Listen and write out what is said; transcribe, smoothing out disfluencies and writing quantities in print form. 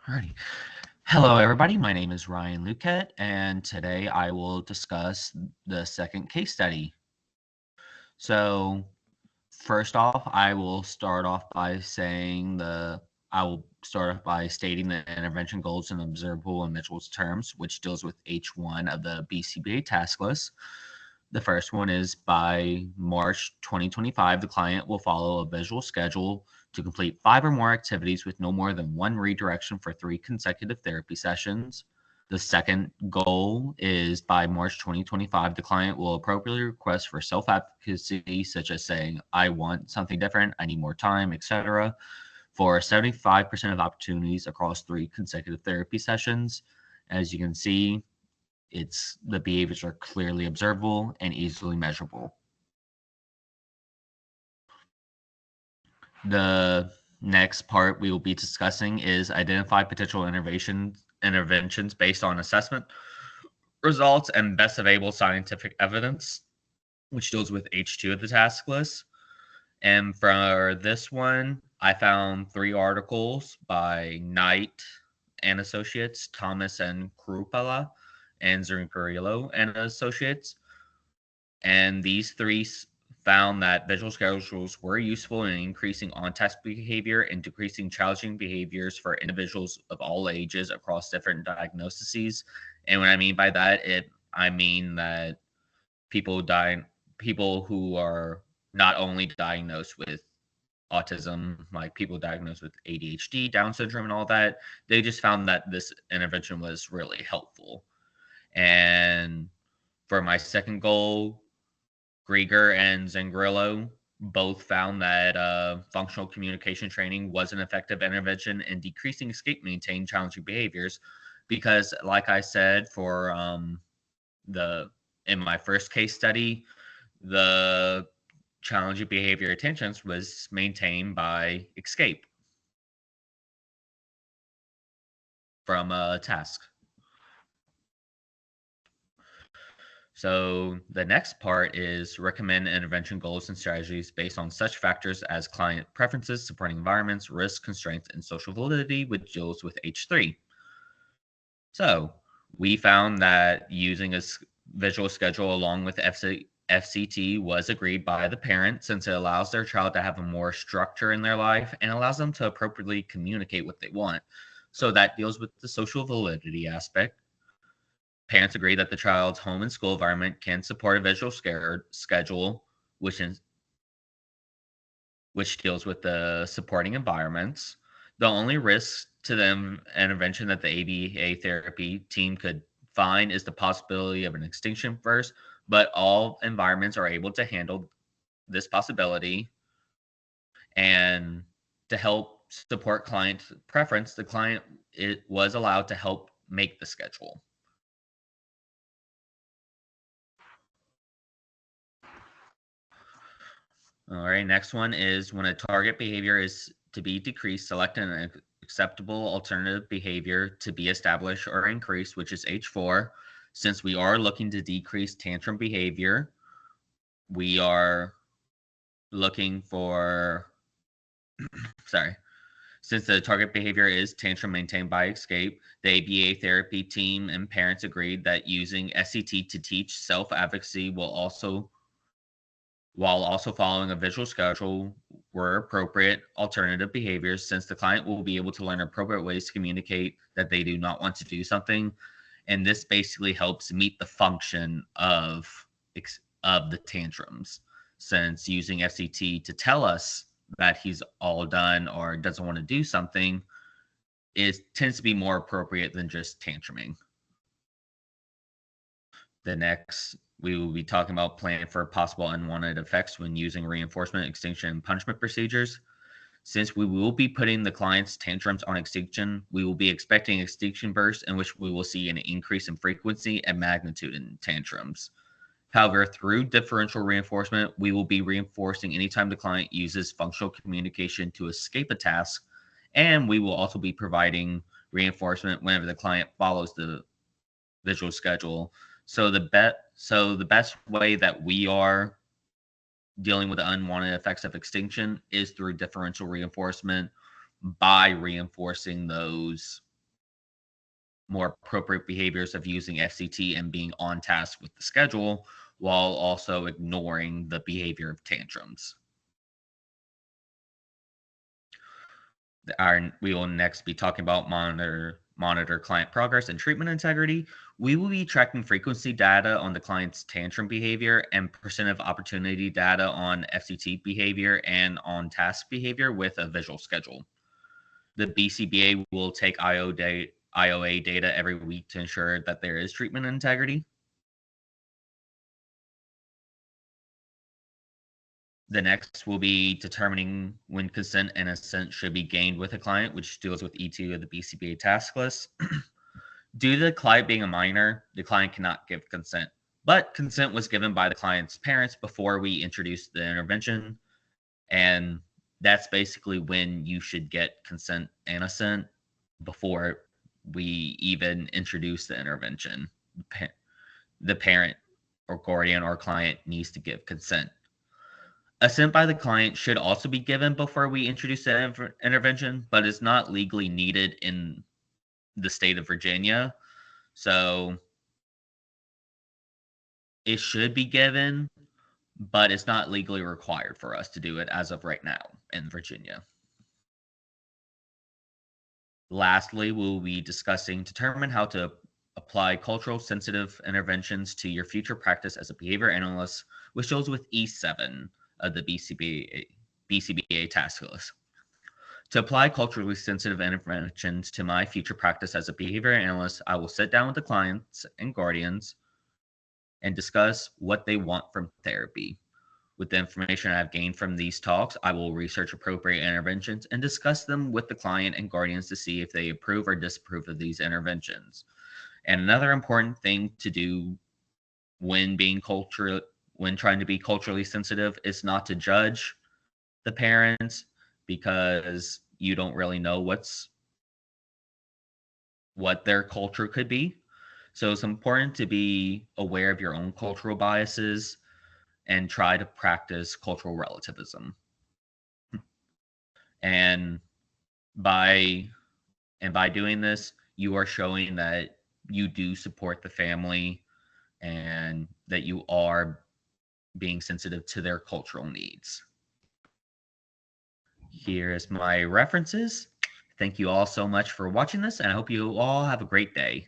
Alrighty. Hello, everybody. My name is Ryn Luquette, and today I will discuss the second case study. So, first off, I will start off by stating the intervention goals in observable and measurable terms, which deals with H1 of the BCBA task list. The first one is by March 2025, the client will follow a visual schedule to complete 5 or more activities with no more than 1 redirection for 3 consecutive therapy sessions. The second goal is by March 2025, the client will appropriately request for self-advocacy, such as saying, I want something different, I need more time, etc., for 75% of opportunities across 3 consecutive therapy sessions. As you can see, the behaviors are clearly observable and easily measurable. The next part we will be discussing is identify potential interventions based on assessment results and best available scientific evidence, which deals with H2 of the task list. And for this one, I found 3 articles by Knight and Associates, Thomas and Krupala, and Zuriperillo and Associates. And these 3 found that visual schedules were useful in increasing on-task behavior and decreasing challenging behaviors for individuals of all ages across different diagnoses. And what I mean by that, I mean that people who are not only diagnosed with autism, like people diagnosed with ADHD, Down syndrome, and all that, they just found that this intervention was really helpful. And for my second goal, Grieger and Zangrillo both found that functional communication training was an effective intervention in decreasing escape maintain challenging behaviors because, like I said, for in my first case study, the challenging behavior attentions was maintained by escape from a task. So the next part is recommend intervention goals and strategies based on such factors as client preferences, supporting environments, risk, constraints, and social validity, which deals with H3. So we found that using a visual schedule along with FCT was agreed by the parent since it allows their child to have a more structure in their life and allows them to appropriately communicate what they want. So that deals with the social validity aspect. Parents agree that the child's home and school environment can support a visual schedule, which deals with the supporting environments. The only risk to the intervention that the ABA therapy team could find is the possibility of an extinction first, but all environments are able to handle this possibility. And to help support client preference, the client was allowed to help make the schedule. All right, next one is when a target behavior is to be decreased, select an acceptable alternative behavior to be established or increased, which is H4. Since we are looking to decrease tantrum behavior, we are looking for, since the target behavior is tantrum maintained by escape, the ABA therapy team and parents agreed that using SCT to teach self-advocacy while also following a visual schedule were appropriate alternative behaviors since the client will be able to learn appropriate ways to communicate that they do not want to do something. And this basically helps meet the function of the tantrums, since using FCT to tell us that he's all done or doesn't want to do something tends to be more appropriate than just tantruming. The next, we will be talking about plan for possible unwanted effects when using reinforcement, extinction, and punishment procedures. Since we will be putting the client's tantrums on extinction, we will be expecting extinction bursts in which we will see an increase in frequency and magnitude in tantrums. However, through differential reinforcement, we will be reinforcing anytime the client uses functional communication to escape a task, and we will also be providing reinforcement whenever the client follows the visual schedule. So the best way that we are dealing with the unwanted effects of extinction is through differential reinforcement by reinforcing those more appropriate behaviors of using FCT and being on task with the schedule, while also ignoring the behavior of tantrums. We will next be talking about monitor client progress and treatment integrity. We will be tracking frequency data on the client's tantrum behavior and percent of opportunity data on FCT behavior and on task behavior with a visual schedule. The BCBA will take IOA data every week to ensure that there is treatment integrity. The next will be determining when consent and assent should be gained with a client, which deals with E2 of the BCBA task list. Due to the client being a minor, the client cannot give consent. But consent was given by the client's parents before we introduced the intervention. And that's basically when you should get consent and assent before we even introduce the intervention. The parent or guardian or client needs to give consent. Assent by the client should also be given before we introduce the intervention, but is not legally needed in the state of Virginia. So it should be given, but it's not legally required for us to do it as of right now in Virginia. Lastly, we'll be discussing determine how to apply cultural sensitive interventions to your future practice as a behavior analyst, which deals with E7 of the BCBA task list. To apply culturally sensitive interventions to my future practice as a behavior analyst, I will sit down with the clients and guardians and discuss what they want from therapy. With the information I've gained from these talks, I will research appropriate interventions and discuss them with the client and guardians to see if they approve or disapprove of these interventions. And another important thing to do when trying to be culturally sensitive is not to judge the parents, because you don't really know what their culture could be. So it's important to be aware of your own cultural biases and try to practice cultural relativism. And by doing this, you are showing that you do support the family and that you are being sensitive to their cultural needs. Here's my references. Thank you all so much for watching this, and I hope you all have a great day.